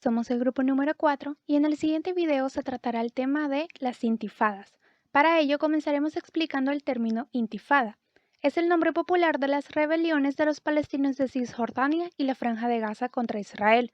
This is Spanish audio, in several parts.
Somos el grupo número 4 y en el siguiente video se tratará el tema de las intifadas. Para ello comenzaremos explicando el término intifada. Es el nombre popular de las rebeliones de los palestinos de Cisjordania y la Franja de Gaza contra Israel.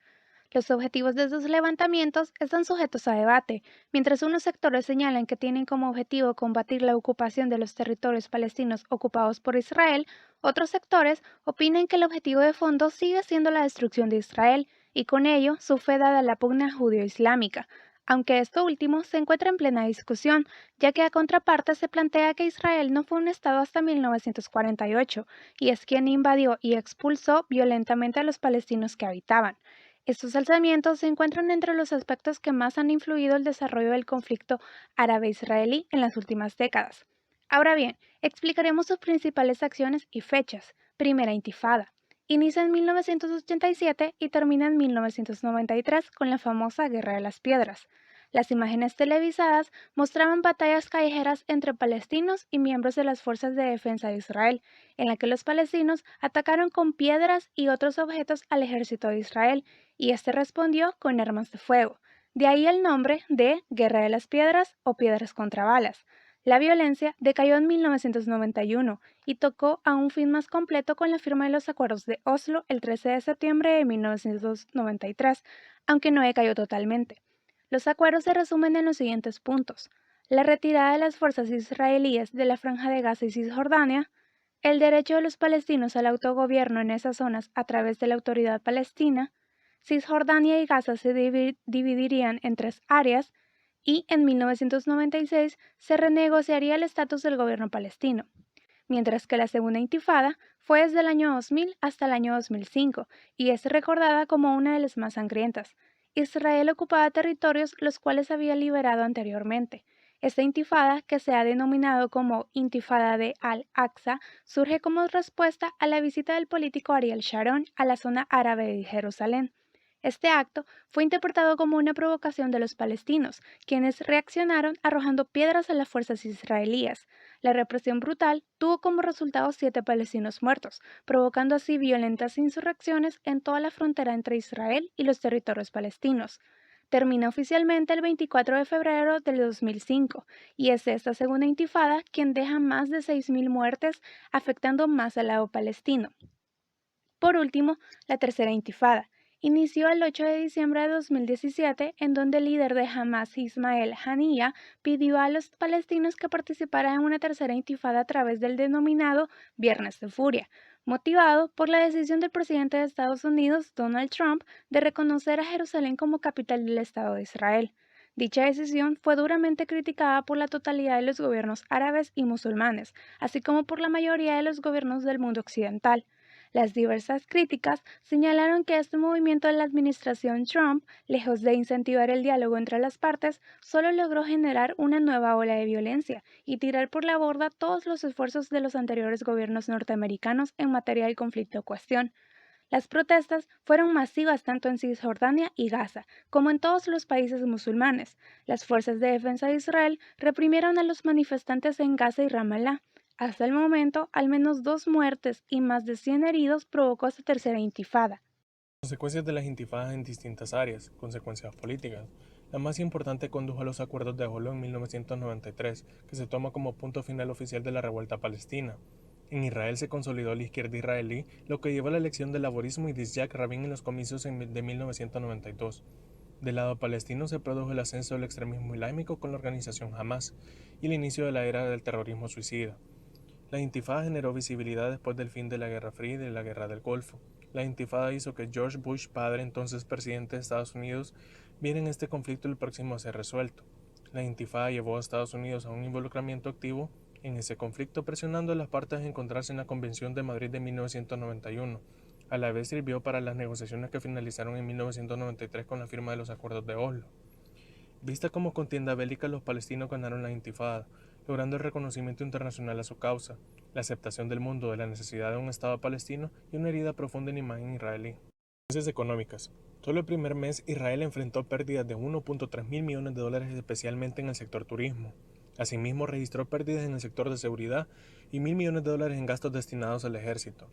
Los objetivos de estos levantamientos están sujetos a debate. Mientras unos sectores señalan que tienen como objetivo combatir la ocupación de los territorios palestinos ocupados por Israel, otros sectores opinan que el objetivo de fondo sigue siendo la destrucción de Israel y con ello su fe dada la pugna judío-islámica, aunque esto último se encuentra en plena discusión, ya que a contraparte se plantea que Israel no fue un Estado hasta 1948 y es quien invadió y expulsó violentamente a los palestinos que habitaban. Estos alzamientos se encuentran entre los aspectos que más han influido el desarrollo del conflicto árabe-israelí en las últimas décadas. Ahora bien, explicaremos sus principales acciones y fechas. Primera Intifada. Inicia en 1987 y termina en 1993 con la famosa Guerra de las Piedras. Las imágenes televisadas mostraban batallas callejeras entre palestinos y miembros de las Fuerzas de Defensa de Israel, en la que los palestinos atacaron con piedras y otros objetos al ejército de Israel, y este respondió con armas de fuego. De ahí el nombre de Guerra de las Piedras o Piedras contra Balas. La violencia decayó en 1991 y tocó a un fin más completo con la firma de los Acuerdos de Oslo el 13 de septiembre de 1993, aunque no decayó totalmente. Los acuerdos se resumen en los siguientes puntos: la retirada de las fuerzas israelíes de la Franja de Gaza y Cisjordania, el derecho de los palestinos al autogobierno en esas zonas a través de la Autoridad Palestina. Cisjordania y Gaza se dividirían en tres áreas y en 1996 se renegociaría el estatus del gobierno palestino, mientras que la Segunda Intifada fue desde el año 2000 hasta el año 2005 y es recordada como una de las más sangrientas. Israel ocupaba territorios los cuales había liberado anteriormente. Esta intifada, que se ha denominado como Intifada de Al-Aqsa, surge como respuesta a la visita del político Ariel Sharon a la zona árabe de Jerusalén. Este acto fue interpretado como una provocación de los palestinos, quienes reaccionaron arrojando piedras a las fuerzas israelíes. La represión brutal tuvo como resultado 7 palestinos muertos, provocando así violentas insurrecciones en toda la frontera entre Israel y los territorios palestinos. Termina oficialmente el 24 de febrero del 2005 y es esta segunda intifada quien deja más de 6.000 muertes, afectando más al lado palestino. Por último, la tercera intifada inició el 8 de diciembre de 2017, en donde el líder de Hamas, Ismael Haniyeh, pidió a los palestinos que participaran en una tercera intifada a través del denominado Viernes de Furia, motivado por la decisión del presidente de Estados Unidos, Donald Trump, de reconocer a Jerusalén como capital del Estado de Israel. Dicha decisión fue duramente criticada por la totalidad de los gobiernos árabes y musulmanes, así como por la mayoría de los gobiernos del mundo occidental. Las diversas críticas señalaron que este movimiento de la administración Trump, lejos de incentivar el diálogo entre las partes, solo logró generar una nueva ola de violencia y tirar por la borda todos los esfuerzos de los anteriores gobiernos norteamericanos en materia del conflicto en cuestión. Las protestas fueron masivas tanto en Cisjordania y Gaza, como en todos los países musulmanes. Las fuerzas de defensa de Israel reprimieron a los manifestantes en Gaza y Ramallah. Hasta el momento, al menos 2 muertes y más de 100 heridos provocó esta tercera intifada. Consecuencias de las intifadas en distintas áreas, consecuencias políticas. La más importante condujo a los acuerdos de Oslo en 1993, que se toma como punto final oficial de la revuelta palestina. En Israel se consolidó la izquierda israelí, lo que llevó a la elección del laborismo y de Yitzhak Rabin en los comicios de 1992. Del lado palestino se produjo el ascenso del extremismo islámico con la organización Hamas y el inicio de la era del terrorismo suicida. La intifada generó visibilidad después del fin de la Guerra Fría y de la Guerra del Golfo. La intifada hizo que George Bush, padre entonces presidente de Estados Unidos, viera en este conflicto el próximo a ser resuelto. La intifada llevó a Estados Unidos a un involucramiento activo en ese conflicto, presionando a las partes a encontrarse en la Convención de Madrid de 1991. A la vez sirvió para las negociaciones que finalizaron en 1993 con la firma de los Acuerdos de Oslo. Vista como contienda bélica, los palestinos ganaron la intifada, logrando el reconocimiento internacional a su causa, la aceptación del mundo de la necesidad de un Estado palestino y una herida profunda en la imagen israelí. Consecuencias económicas. Solo el primer mes Israel enfrentó pérdidas de 1.3 mil millones de dólares especialmente en el sector turismo. Asimismo registró pérdidas en el sector de seguridad y 1.000 millones de dólares en gastos destinados al ejército.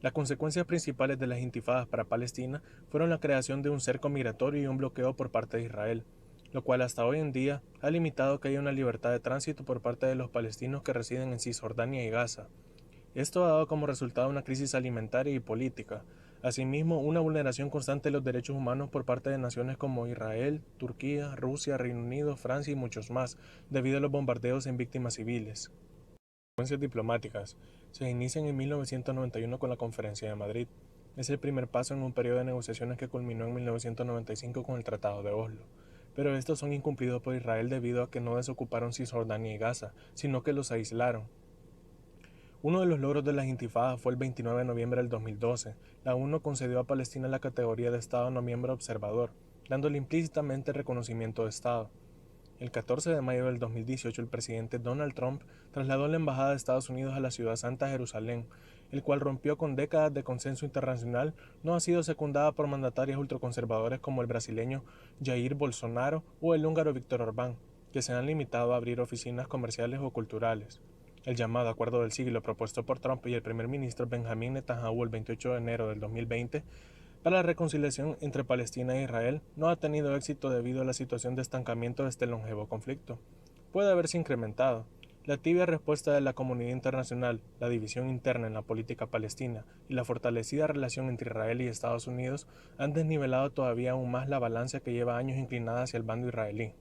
Las consecuencias principales de las intifadas para Palestina fueron la creación de un cerco migratorio y un bloqueo por parte de Israel, lo cual hasta hoy en día ha limitado que haya una libertad de tránsito por parte de los palestinos que residen en Cisjordania y Gaza. Esto ha dado como resultado una crisis alimentaria y política, asimismo una vulneración constante de los derechos humanos por parte de naciones como Israel, Turquía, Rusia, Reino Unido, Francia y muchos más, debido a los bombardeos en víctimas civiles. Consecuencias diplomáticas se inician en 1991 con la Conferencia de Madrid. Es el primer paso en un periodo de negociaciones que culminó en 1995 con el Tratado de Oslo. Pero estos son incumplidos por Israel debido a que no desocuparon Cisjordania y Gaza, sino que los aislaron. Uno de los logros de las intifadas fue el 29 de noviembre del 2012. La ONU concedió a Palestina la categoría de Estado no miembro observador, dándole implícitamente el reconocimiento de Estado. El 14 de mayo del 2018, el presidente Donald Trump trasladó la embajada de Estados Unidos a la ciudad santa Jerusalén, el cual rompió con décadas de consenso internacional, no ha sido secundada por mandatarios ultraconservadores como el brasileño Jair Bolsonaro o el húngaro Viktor Orbán, que se han limitado a abrir oficinas comerciales o culturales. El llamado Acuerdo del Siglo propuesto por Trump y el primer ministro Benjamin Netanyahu el 28 de enero del 2020 para la reconciliación entre Palestina e Israel no ha tenido éxito debido a la situación de estancamiento de este longevo conflicto. Puede haberse incrementado. La tibia respuesta de la comunidad internacional, la división interna en la política palestina y la fortalecida relación entre Israel y Estados Unidos han desnivelado todavía aún más la balanza que lleva años inclinada hacia el bando israelí.